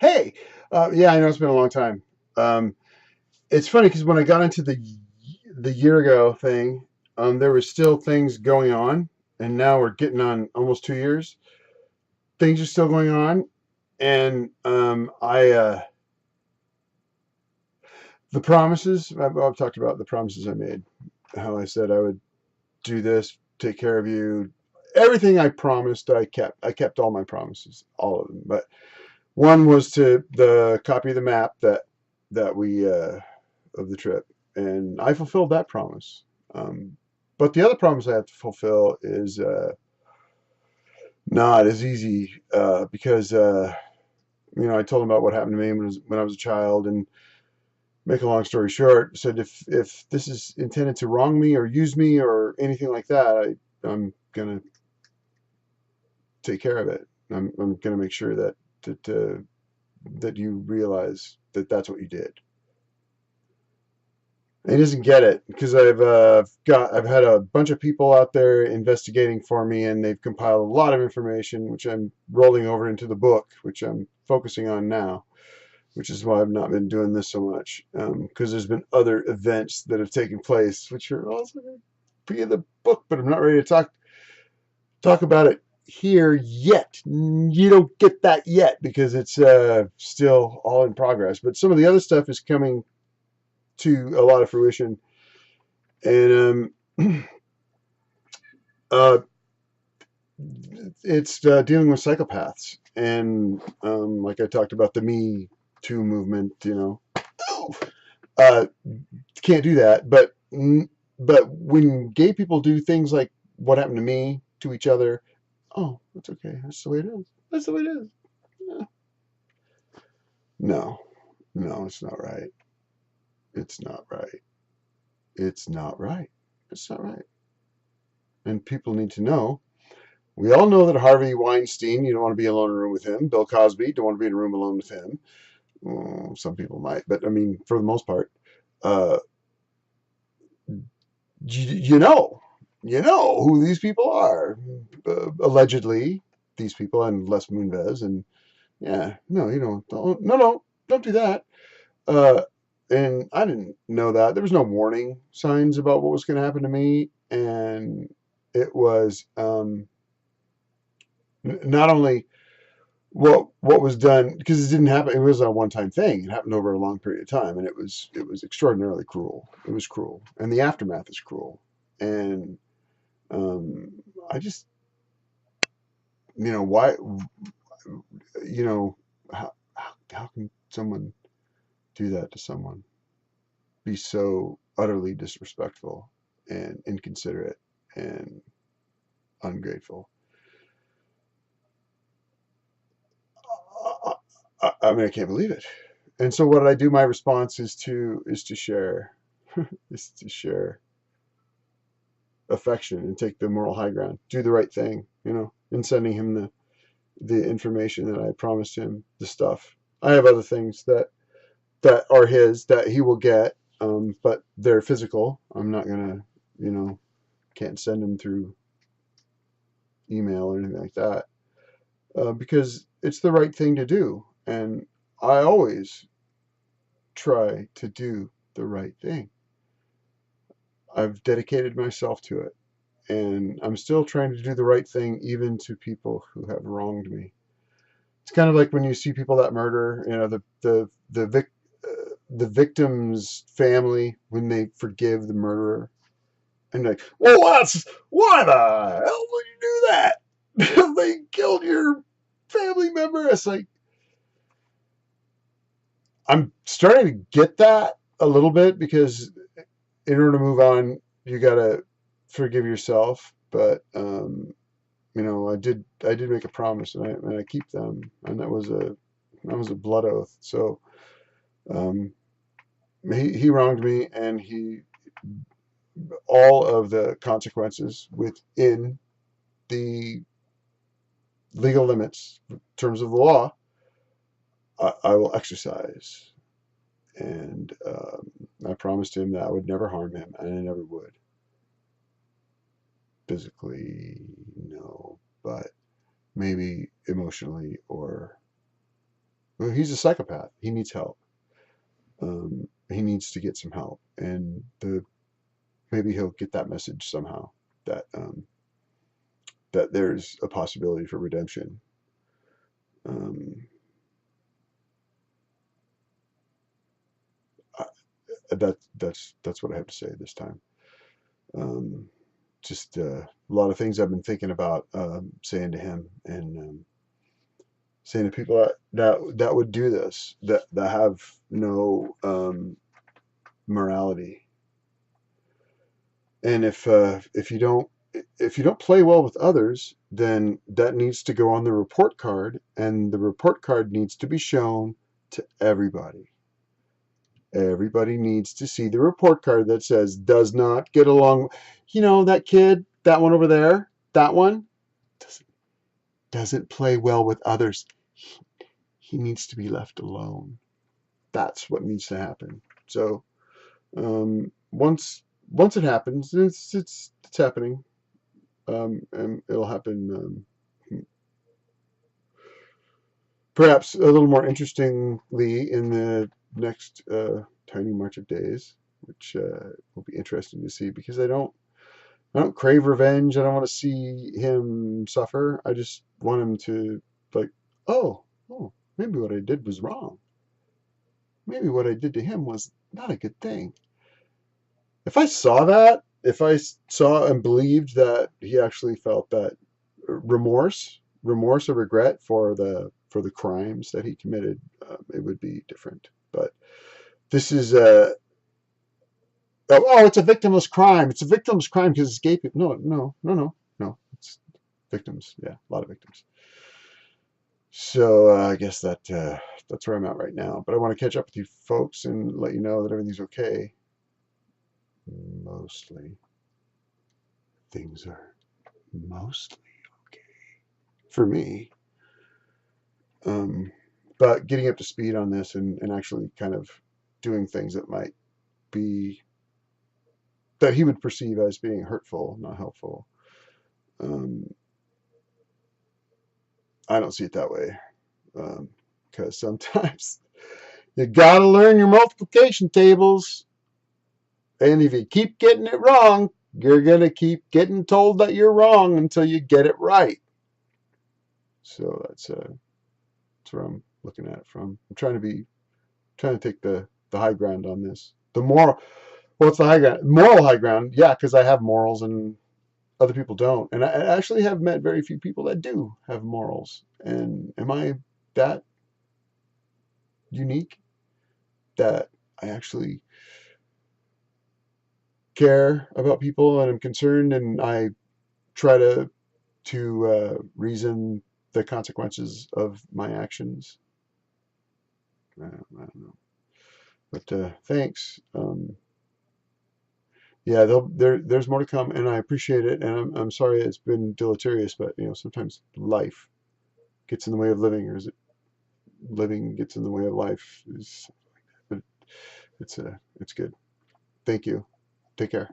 Hey, yeah, I know it's been a long time. Um, it's funny because when I got into the year ago thing, there was still things going on, and now we're getting on almost 2 years. Things are still going on, and the promises I've talked about the promises I made, how I said I would do this, take care of you, everything I promised I kept. I kept all my promises, all of them. But one was to the copy of the map that we of the trip, and I fulfilled that promise. But the other promise I have to fulfill is not as easy because I told him about what happened to me when I was a child, and make a long story short, said if this is intended to wrong me or use me or anything like that, I'm gonna take care of it. I'm gonna make sure that you realize that that's what you did. He doesn't get it because I've had a bunch of people out there investigating for me, and they've compiled a lot of information, which I'm rolling over into the book, which I'm focusing on now, which is why I've not been doing this so much, because there's been other events that have taken place, which are also going to be in the book, but I'm not ready to talk about it here yet. You don't get that yet because it's still all in progress. But some of the other stuff is coming to a lot of fruition, and uh, it's dealing with psychopaths, and like I talked about the Me Too movement, uh, can't do that. But when gay people do things like what happened to me to each other, oh, that's okay. That's the way it is. That's the way it is. Yeah. No, no, it's not right. It's not right. It's not right. It's not right. And people need to know. We all know that Harvey Weinstein, you don't want to be alone in a room with him. Bill Cosby, don't want to be in a room alone with him. Some people might, but I mean, for the most part, uh, you know, who these people are. Allegedly, these people and Les Moonves, and yeah, no, don't do that. Uh, and I didn't know that there was no warning signs about what was going to happen to me, and it was not only what was done because it didn't happen. It was a one time thing. It happened over a long period of time, and it was extraordinarily cruel. It was cruel, and the aftermath is cruel. And um, I just why you know how can someone do that to someone? Be so utterly disrespectful and inconsiderate and ungrateful. I mean, I can't believe it. And so, what did I do? My response is to share, is to share affection and take the moral high ground, do the right thing, in sending him the information that I promised him, the stuff. I have other things that are his that he will get, but they're physical. I'm not gonna, can't send them through email or anything like that, because it's the right thing to do, and I always try to do the right thing. I've dedicated myself to it, and I'm still trying to do the right thing even to people who have wronged me. It's kind of like when you see people that murder, the victim's family when they forgive the murderer, and like, well, that's why the hell would you do that? They killed your family member. It's like I'm starting to get that a little bit because in order to move on, you gotta forgive yourself. But I did make a promise, and I keep them, and that was a blood oath. So um, he wronged me, and he all of the consequences within the legal limits, in terms of the law, I will exercise. And I promised him that I would never harm him, and I never would. Physically, no, but maybe emotionally or well, he's a psychopath. He needs help. He needs to get some help, and maybe he'll get that message somehow that that there's a possibility for redemption. Um, I, that's what I have to say this time. Um, just a lot of things I've been thinking about saying to him, and saying to people that would do this, that have no morality. And if you don't play well with others, then that needs to go on the report card, and the report card needs to be shown to everybody. Everybody needs to see the report card that says does not get along. That kid, that one over there, that one doesn't play well with others. He needs to be left alone. That's what needs to happen. So once it happens, it's happening, and it'll happen perhaps a little more interestingly in the next tiny march of days, which will be interesting to see, because I don't crave revenge. I don't want to see him suffer. I just want him to, like, oh, maybe what I did was wrong. Maybe what I did to him was not a good thing. If I saw that, if I saw and believed that he actually felt that remorse or regret for the crimes that he committed, it would be different. But this is it's a victimless crime. It's a victimless crime because it's gay people. No. It's victims. Yeah, a lot of victims. So I guess that's where I'm at right now. But I want to catch up with you folks and let you know that everything's okay. Mostly. Things are mostly okay for me. But getting up to speed on this, and actually kind of doing things that might be, that he would perceive as being hurtful, not helpful. I don't see it that way, because sometimes you gotta learn your multiplication tables, and if you keep getting it wrong, you're gonna keep getting told that you're wrong until you get it right. So that's where I'm looking at it from. I'm trying to take the high ground on this. The moral, what's the high ground? Moral high ground, yeah, because I have morals and other people don't. And I actually have met very few people that do have morals. And am I that unique that I actually care about people and I'm concerned, and I try to reason the consequences of my actions? I don't know. But thanks. Yeah, there's more to come, and I appreciate it. And I'm sorry it's been deleterious, but sometimes life gets in the way of living, or is it living gets in the way of life? But it's good. Thank you. Take care.